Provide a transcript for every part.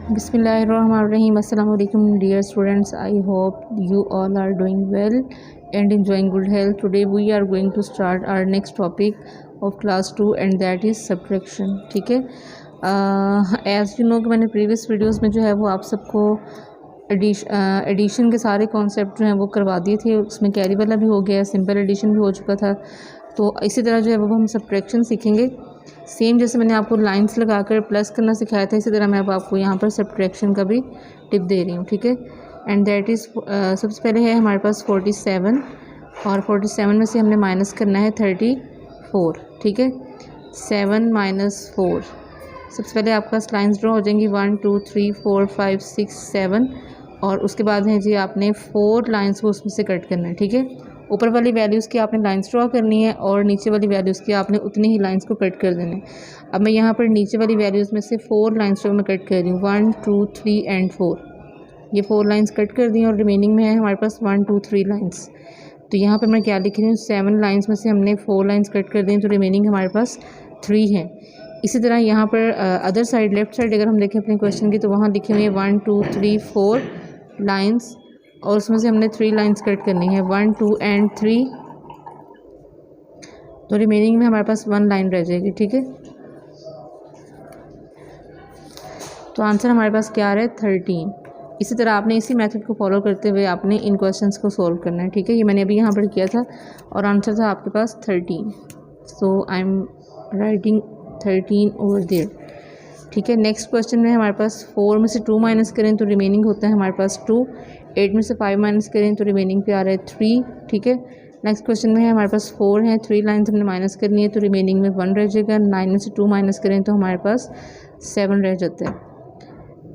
Bismillahirrahmanirrahim. Assalamu alaikum dear students. I hope you all are doing well and enjoying good health. Today we are going to start our next topic of class 2 and that is subtraction. ठीक है, as you know कि मैंने previous videos में जो है वो आप सबको एडिशन के सारे कॉन्सेप्ट जो हैं वो करवा दिए थे। उसमें कैरी वाला भी हो गया, सिंपल एडिशन भी हो चुका था। तो इसी तरह जो है वो हम सब्ट्रैक्शन सीखेंगे। सेम जैसे मैंने आपको लाइंस लगाकर प्लस करना सिखाया था, इसी तरह मैं अब आपको यहाँ पर सब्ट्रैक्शन का भी टिप दे रही हूँ। ठीक है, एंड दैट इज़ सबसे पहले है हमारे पास 47 और 47 में से हमने माइनस करना है 34। ठीक है, 7 - 4। सबसे पहले आपके पास लाइन्स ड्रॉ हो जाएंगी 1 2 3 4 5 6 7 और उसके बाद है जी आपने 4 लाइन्स को उसमें से कट करना है। ठीक है, ऊपर वाली वैल्यूज़ की आपने लाइन्स ड्रॉ करनी है और नीचे वाली वैल्यूज़ की आपने उतनी ही लाइन्स को कट कर देना है। अब मैं यहाँ पर नीचे वाली वैल्यूज़ में से 4 लाइन्स जो मैं कट कर रही हूँ 1 2 3 एंड 4। ये 4 लाइन्स कट कर दी और रिमेनिंग में है हमारे पास 1 2 3 लाइन्स। तो यहाँ पर मैं क्या लिख रही हूँ, 7 लाइन्स में से हमने 4 लाइन्स कट कर दी तो रिमेनिंग हमारे पास 3 है। इसी तरह यहाँ पर अदर साइड लेफ़्ट साइड अगर हम देखें अपने क्वेश्चन की तो वहाँ लिखे हुए 1 2 3 4 लाइन्स और उसमें से हमने 3 लाइन्स कट करनी है 1 2 एंड 3। तो रिमेनिंग में हमारे पास 1 लाइन रह जाएगी। ठीक है, तो आंसर हमारे पास क्या आ रहा है 13। इसी तरह आपने इसी मेथड को फॉलो करते हुए आपने इन क्वेश्चंस को सॉल्व करना है। ठीक है, ये मैंने अभी यहाँ पर किया था और आंसर था आपके पास 13। So I am writing 13 over there. ठीक है, नेक्स्ट क्वेश्चन में हमारे पास 4 में से 2 माइनस करें तो रिमेनिंग होता है हमारे पास 2। 8 में से 5 माइनस करें तो रिमेनिंग पे आ रहा है 3। ठीक है, नेक्स्ट क्वेश्चन में है हमारे पास 4 है, 3 लाइन्स हमने माइनस करनी है तो रिमेनिंग में 1 रह जाएगा। 9 में से 2 माइनस करें तो हमारे पास 7 रह जाता है।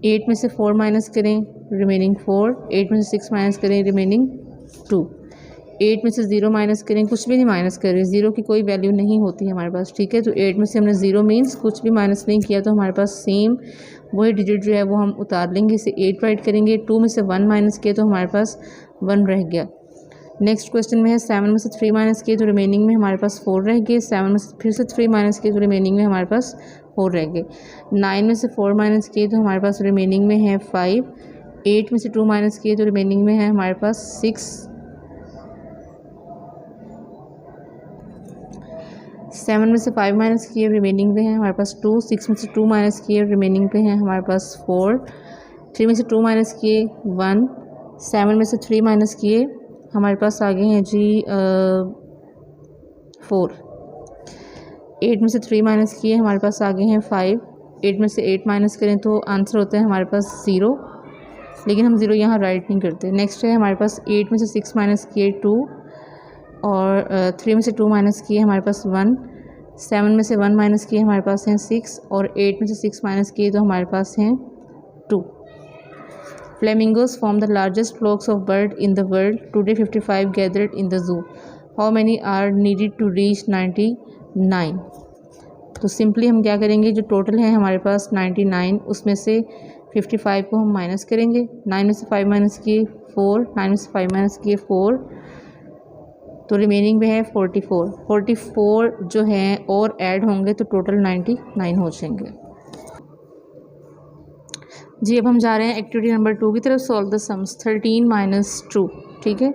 8 में से 4 माइनस करें रिमेनिंग 4। 8 में से 6 माइनस करें रिमेनिंग 2। 8 में से 0 माइनस करें, कुछ भी नहीं माइनस करें, 0 की कोई वैल्यू नहीं होती है हमारे पास। ठीक है, तो 8 में से हमने 0 मीन्स कुछ भी माइनस नहीं किया तो हमारे पास सेम वही डिजिट जो है वो हम उतार लेंगे, इसे 8 राइट करेंगे। 2 में से 1 माइनस किया तो हमारे पास 1 रह गया। नेक्स्ट क्वेश्चन में है 7 में से 3 माइनस किए तो रिमेनिंग में हमारे पास 4 रह गए। 7 में से फिर से 3 माइनस किए तो रिमेनिंग में हमारे पास 4 रह गए। 9 में से 4 माइनस किए तो हमारे पास रिमेनिंग में है 5। 8 में से 2 माइनस किए तो रिमेनिंग में है हमारे पास 6। 7 में से 5 माइनस किए रिमेनिंग में है हमारे पास 2। 6 में से 2 माइनस किए रिमेनिंग पे है हमारे पास 4। 3 में से 2 माइनस किए 1। 7 में से 3 माइनस किए हमारे पास आगे हैं जी 4। 8 में से 3 माइनस किए हमारे पास आगे हैं 5। 8 में से 8 माइनस करें तो आंसर होता है हमारे पास 0, लेकिन हम 0 यहाँ राइट नहीं करते। नेक्स्ट है हमारे पास 8 में से 6 माइनस किए 2 और 3 में से 2 माइनस किए हमारे पास 1। 7 में से 1 माइनस किए हमारे पास हैं 6 और 8 में से 6 माइनस किए तो हमारे पास हैं 2। Flamingos form the largest flocks of bird in the world. Today 55 gathered in the zoo. How many are needed to reach 99? तो सिंपली हम क्या करेंगे, जो टोटल है हमारे पास 99 उसमें से 55 को हम माइनस करेंगे। 9 में से 5 माइनस किए 4। 9 में से 5 माइनस किए 4 तो रिमेनिंग में है 44। 44 जो हैं और ऐड होंगे तो टोटल 99 हो जाएंगे। जी अब हम जा रहे हैं एक्टिविटी नंबर 2 की तरफ। Solve the sums 13 - 2। ठीक है,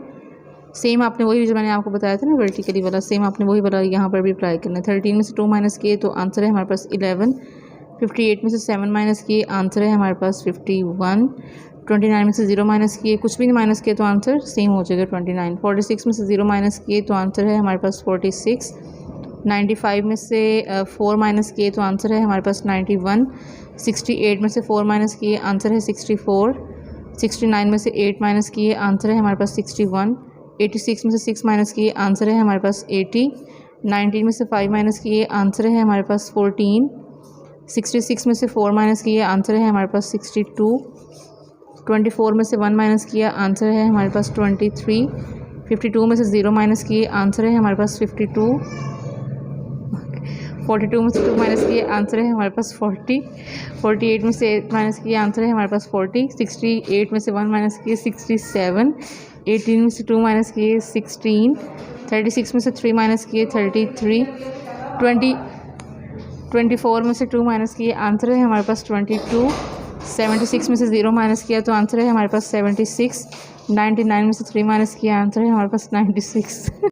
सेम आपने वही जो मैंने आपको बताया था ना वर्टिकली वाला, सेम आपने वही वाला यहाँ पर भी अप्लाई करना है। 13 में से 2 माइनस किए तो आंसर है हमारे पास 11। 58 में से 7 माइनस किए आंसर है हमारे पास 51। 29 में से 0 माइनस किए, कुछ भी नहीं माइनस किए तो आंसर सेम हो जाएगा 29। 46 में से 0 माइनस किए तो आंसर है हमारे पास 46। 95 में से 4 माइनस किए तो आंसर है हमारे पास 91। 68 में से 4 माइनस किए आंसर है 64। 69 में से 8 माइनस किए आंसर है हमारे पास 61। 86 में से 6 माइनस किए आंसर है हमारे पास 80। 19 में से 5 माइनस किए आंसर है हमारे पास 14। 66 में से 4 माइनस किए आंसर है हमारे पास 62। 24 में से 1 माइनस किया आंसर है हमारे पास 23। 52 में से 0 माइनस किए आंसर है हमारे पास 52। 42 में से 2 माइनस किए आंसर है हमारे पास 40। 48 में से 8 माइनस किए आंसर है हमारे पास 40। 68 में से 1 माइनस किए 67। 18 में से 2 माइनस किए 16। 36 में से 3 माइनस किए 33। 24 में से 2 माइनस किए आंसर है हमारे पास 22। 76 में से 0 माइनस किया तो आंसर है हमारे पास 76। 99 में से 3 माइनस किया आंसर है हमारे पास 96।